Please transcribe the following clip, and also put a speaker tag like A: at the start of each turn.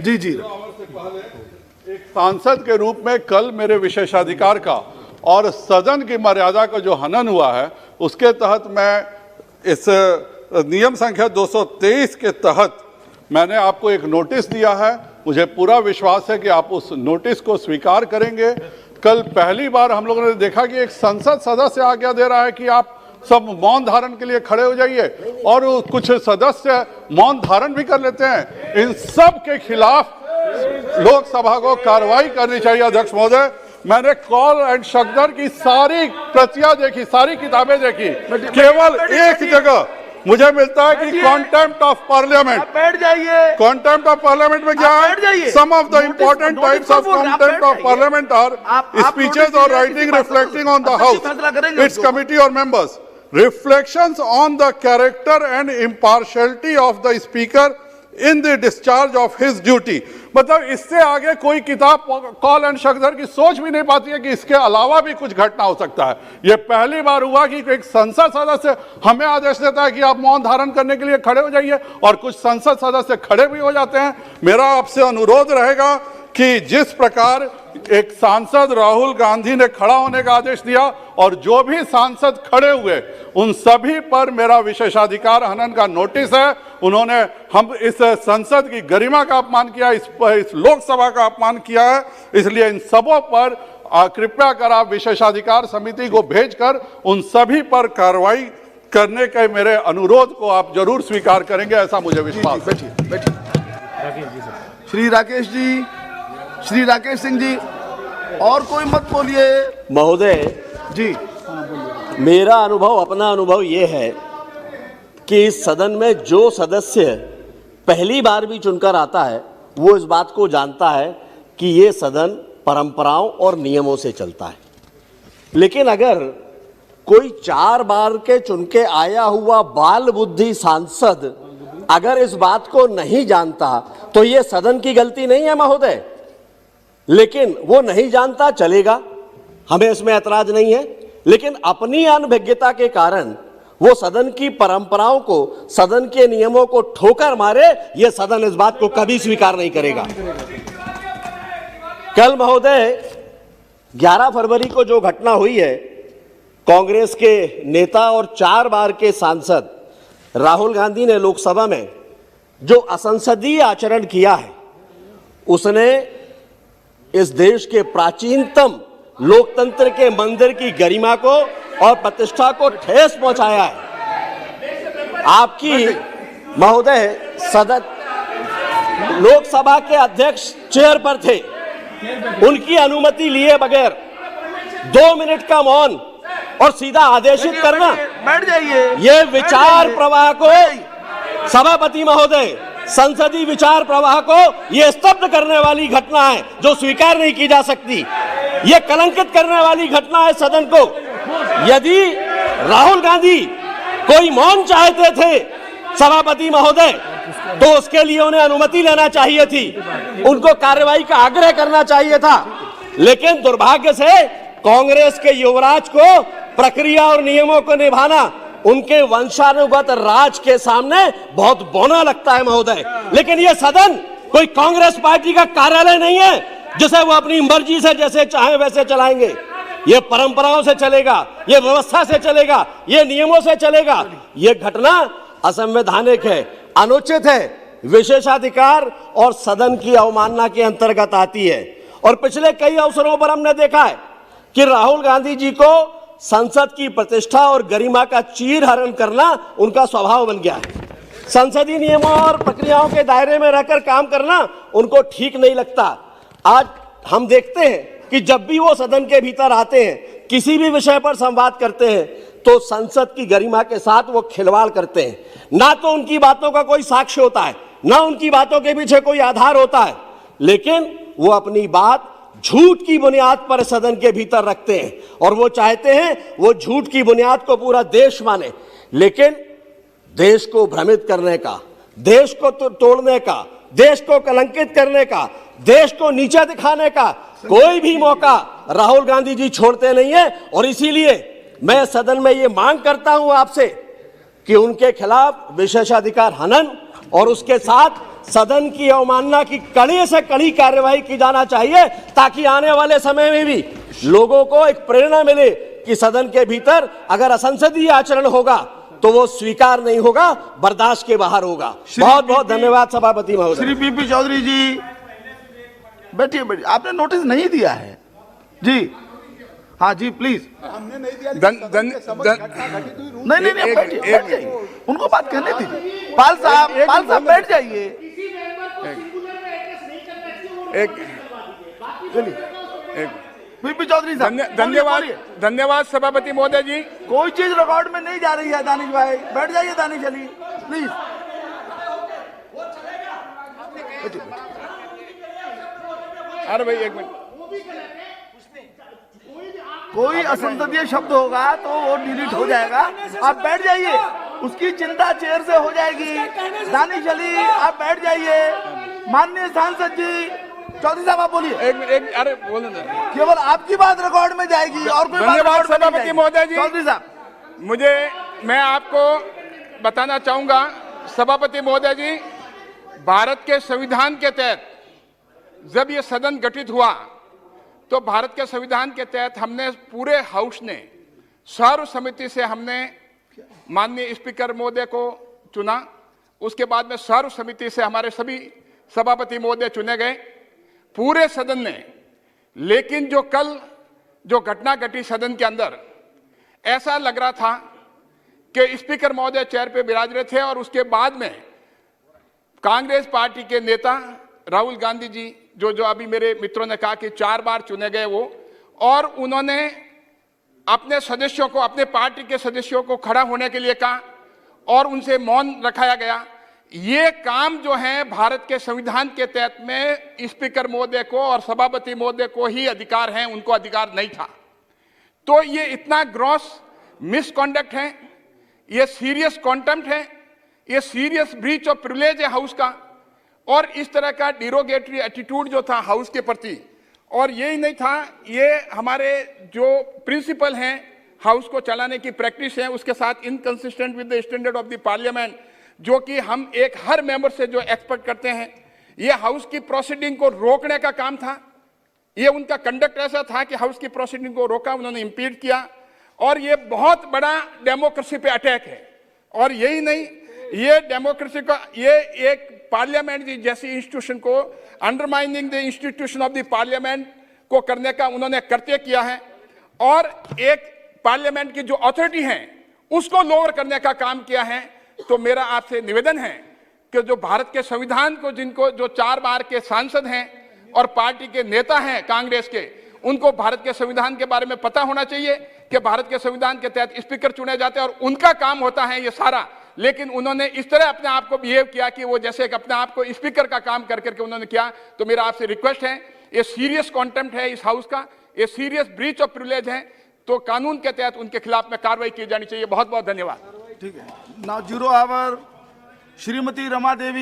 A: जी जी
B: एक सांसद के रूप में कल मेरे विशेषाधिकार का और सदन की मर्यादा का जो हनन हुआ है, उसके तहत मैं इस नियम संख्या 223 के तहत मैंने आपको एक नोटिस दिया है। मुझे पूरा विश्वास है कि आप उस नोटिस को स्वीकार करेंगे। कल पहली बार हम लोगों ने देखा कि एक संसद सदस्य आज्ञा दे रहा है कि आप सब मौन धारण के लिए खड़े हो जाइए, और कुछ सदस्य मौन धारण भी कर लेते हैं। इन सब के खिलाफ लोकसभा को कार्रवाई करनी चाहिए। अध्यक्ष महोदय, मैंने कॉल एंड शक्दर की सारी प्रतियां देखी, सारी किताबें देखी, केवल एक जगह मुझे मिलता है कि कॉन्टेम्प्ट ऑफ पार्लियामेंट।
A: बैठ जाइए।
B: कॉन्टेम्प्ट ऑफ पार्लियामेंट में क्या है? Some of the important types of contempt of parliament are speeches और writing reflecting on the house, its committee और members, reflections on the character and impartiality of the speaker in the discharge of his duty। मतलब इससे आगे कोई किताब call and शक्दर की सोच भी नहीं पाती है कि इसके अलावा भी कुछ घटना हो सकता है। यह पहली बार हुआ कि एक संसद सदस्य हमें आदेश देता है कि आप मौन धारण करने के लिए खड़े हो जाइए, और कुछ संसद सदस्य खड़े भी हो जाते हैं। मेरा आपसे अनुरोध रहेगा कि जिस प्रकार एक सांसद राहुल गांधी ने खड़ा होने का आदेश दिया, और जो भी सांसद खड़े हुए उन सभी पर मेरा विशेषाधिकार हनन का नोटिस है। उन्होंने हम इस संसद की गरिमा का अपमान किया, इस लोकसभा का अपमान किया है। इसलिए इन सबों पर कृपया कर आप विशेषाधिकार समिति को भेजकर उन सभी पर कार्रवाई करने के मेरे अनुरोध को आप जरूर स्वीकार करेंगे, ऐसा मुझे विश्वास है।
A: श्री राकेश जी, श्री राकेश सिंह जी, और कोई मत बोलिए।
C: महोदय
A: जी,
C: मेरा अनुभव, अपना अनुभव ये है कि इस सदन में जो सदस्य पहली बार भी चुनकर आता है वो इस बात को जानता है कि ये सदन परंपराओं और नियमों से चलता है। लेकिन अगर कोई 4 बार के चुन के आया हुआ बाल बुद्धि सांसद अगर इस बात को नहीं जानता तो ये सदन की गलती नहीं है महोदय। लेकिन वो नहीं जानता, चलेगा, हमें इसमें ऐतराज नहीं है। लेकिन अपनी अनभिज्ञता के कारण वो सदन की परंपराओं को, सदन के नियमों को ठोकर मारे, ये सदन इस बात को कभी स्वीकार नहीं करेगा। कल महोदय 11 फरवरी को जो घटना हुई है, कांग्रेस के नेता और 4 बार के सांसद राहुल गांधी ने लोकसभा में जो असंसदीय आचरण किया है, उसने इस देश के प्राचीनतम लोकतंत्र के मंदिर की गरिमा को और प्रतिष्ठा को ठेस पहुंचाया है। आपकी महोदय सदन लोकसभा के अध्यक्ष चेयर पर थे, उनकी अनुमति लिए बगैर 2 मिनट का मौन और सीधा आदेशित करना,
A: बैठ जाइए।
C: ये विचार प्रवाह को, सभापति महोदय, संसदीय विचार प्रवाह को ये स्तब्ध करने वाली घटना है जो स्वीकार नहीं की जा सकती। ये कलंकित करने वाली घटना है सदन को। यदि राहुल गांधी कोई मौन चाहते थे सभापति महोदय, तो उसके लिए उन्हें अनुमति लेना चाहिए थी, उनको कार्रवाई का आग्रह करना चाहिए था। लेकिन दुर्भाग्य से कांग्रेस के युवराज को प्रक्रिया और नियमों को निभाना उनके वंशानुगत राज के सामने बहुत बौना लगता है महोदय। लेकिन यह सदन कोई कांग्रेस पार्टी का कार्यालय नहीं है जिसे वो अपनी मर्जी से जैसे चाहे वैसे चलाएंगे। ये परंपराओं से चलेगा, ये व्यवस्था से चलेगा, ये नियमों से चलेगा। ये घटना असंवैधानिक है, अनुचित है, विशेषाधिकार और सदन की अवमानना के अंतर्गत आती है। और पिछले कई अवसरों पर हमने देखा है कि राहुल गांधी जी को संसद की प्रतिष्ठा और गरिमा का चीरहरण करना उनका स्वभाव बन गया है। संसदीय नियमों और प्रक्रियाओं के दायरे में रहकर काम करना उनको ठीक नहीं लगता। आज हम देखते हैं कि जब भी वो सदन के भीतर आते हैं, किसी भी विषय पर संवाद करते हैं, तो संसद की गरिमा के साथ वो खिलवाड़ करते हैं। ना तो उनकी बातों का कोई साक्ष्य होता है, ना उनकी बातों के पीछे कोई आधार होता है, लेकिन वो अपनी बात झूठ की बुनियाद पर सदन के भीतर रखते हैं और वो चाहते हैं वो झूठ की बुनियाद को पूरा देश माने। लेकिन देश को भ्रमित करने का, देश को तोड़ने का, देश को कलंकित करने का, देश को नीचा दिखाने का कोई भी मौका राहुल गांधी जी छोड़ते नहीं है। और इसीलिए मैं सदन में ये मांग करता हूं आपसे कि उनके खिलाफ विशेषाधिकार हनन और उसके साथ सदन की अवमानना की कड़ी से कड़ी कार्यवाही की जाना चाहिए, ताकि आने वाले समय में भी लोगों को एक प्रेरणा मिले कि सदन के भीतर अगर असंसदीय आचरण होगा तो वो स्वीकार नहीं होगा, बर्दाश्त के बाहर होगा। बहुत बहुत धन्यवाद सभापति महोदय।
A: श्री पीपी चौधरी जी बैठिए बैठिए, आपने नोटिस नहीं दिया है जी। हाँ जी प्लीज।
B: हमने नहीं दिया।
A: नहीं नहीं बैठ जाइए, उनको बात करने दीजिए। पाल साहब बैठ जाइए। पीपी चौधरी साहब
D: धन्यवाद सभापति महोदय जी।
A: कोई चीज रिकॉर्ड में नहीं जा रही है। दानिश भाई बैठ जाइए, दानिश अली प्लीज।
D: अरे भाई एक मिनट,
A: कोई असंसदीय शब्द होगा तो वो डिलीट हो जाएगा। आप बैठ जाइए, उसकी चिंता चेयर से हो जाएगी। दानिश अली आप बैठ जाइए। माननीय सांसद जी, चौधरी साहब आप बोलिए।
D: एक अरे बोलो ना।
A: केवल आपकी बात रिकॉर्ड में जाएगी और कोई बात
D: धन्यवाद
A: रिकॉर्ड में नहीं
D: सभापति
A: जाएगी।
D: महोदय जी।
A: चौधरी साहब
D: मैं आपको बताना चाहूंगा सभापति महोदय जी, भारत के संविधान के तहत जब ये सदन गठित हुआ तो भारत के संविधान के तहत हमने पूरे हाउस ने सर्वसम्मति से हमने माननीय स्पीकर महोदय को चुना। उसके बाद में सर्वसम्मति से हमारे सभी सभापति महोदय चुने गए पूरे सदन ने। लेकिन जो कल जो घटना घटी सदन के अंदर, ऐसा लग रहा था कि स्पीकर महोदय चेयर पे विराज रहे थे और उसके बाद में कांग्रेस पार्टी के नेता राहुल गांधी जी, जो अभी मेरे मित्रों ने कहा कि 4 बार चुने गए वो, और उन्होंने अपने सदस्यों को, अपने पार्टी के सदस्यों को खड़ा होने के लिए कहा और उनसे मौन रखाया गया। ये काम जो है भारत के संविधान के तहत में स्पीकर महोदय को और सभापति महोदय को ही अधिकार हैं, उनको अधिकार नहीं था। तो ये इतना ग्रॉस मिसकॉन्डक्ट है, ये सीरियस कॉन्टेम्प्ट है, ये सीरियस ब्रीच ऑफ प्रिविलेज है हाउस का, और इस तरह का डिरोगेटरी एटीट्यूड जो था हाउस के प्रति। और यही नहीं था, ये हमारे जो प्रिंसिपल हैं हाउस को चलाने की प्रैक्टिस है, उसके साथ inconsistent with the standard of the parliament, जो कि हम एक हर मेंबर से जो एक्सपेक्ट करते हैं। ये हाउस की प्रोसीडिंग को रोकने का काम था। ये उनका कंडक्ट ऐसा था कि हाउस की प्रोसीडिंग को रोका, उन्होंने इंपीड किया, और ये बहुत बड़ा डेमोक्रेसी पे अटैक है। और यही नहीं, ये डेमोक्रेसी का, ये एक पार्लियामेंट जैसी इंस्टीट्यूशन को undermining the institution of the parliament को करने का उन्होंने कृत्य किया है, और एक पार्लियामेंट की जो अथॉरिटी है उसको लोअर करने का काम किया है। तो मेरा आपसे निवेदन है कि जो भारत के संविधान को, जिनको जो 4 बार के सांसद हैं और पार्टी के नेता हैं कांग्रेस के, उनको भारत के संविधान के बारे में पता होना चाहिए कि भारत के संविधान के तहत स्पीकर चुने जाते हैं और उनका काम होता है ये सारा। लेकिन उन्होंने इस तरह अपने आप को बिहेव किया कि वो जैसे कि अपने आप को स्पीकर का काम कर करके उन्होंने किया। तो मेरा आपसे रिक्वेस्ट है, ये सीरियस कॉन्टेम्प्ट है इस हाउस का, ये सीरियस ब्रीच ऑफ प्रिविलेज है, तो कानून के तहत उनके खिलाफ में कार्रवाई की जानी चाहिए। बहुत बहुत धन्यवाद।
A: ठीक है। नाउ 0 आवर श्रीमती रमा देवी।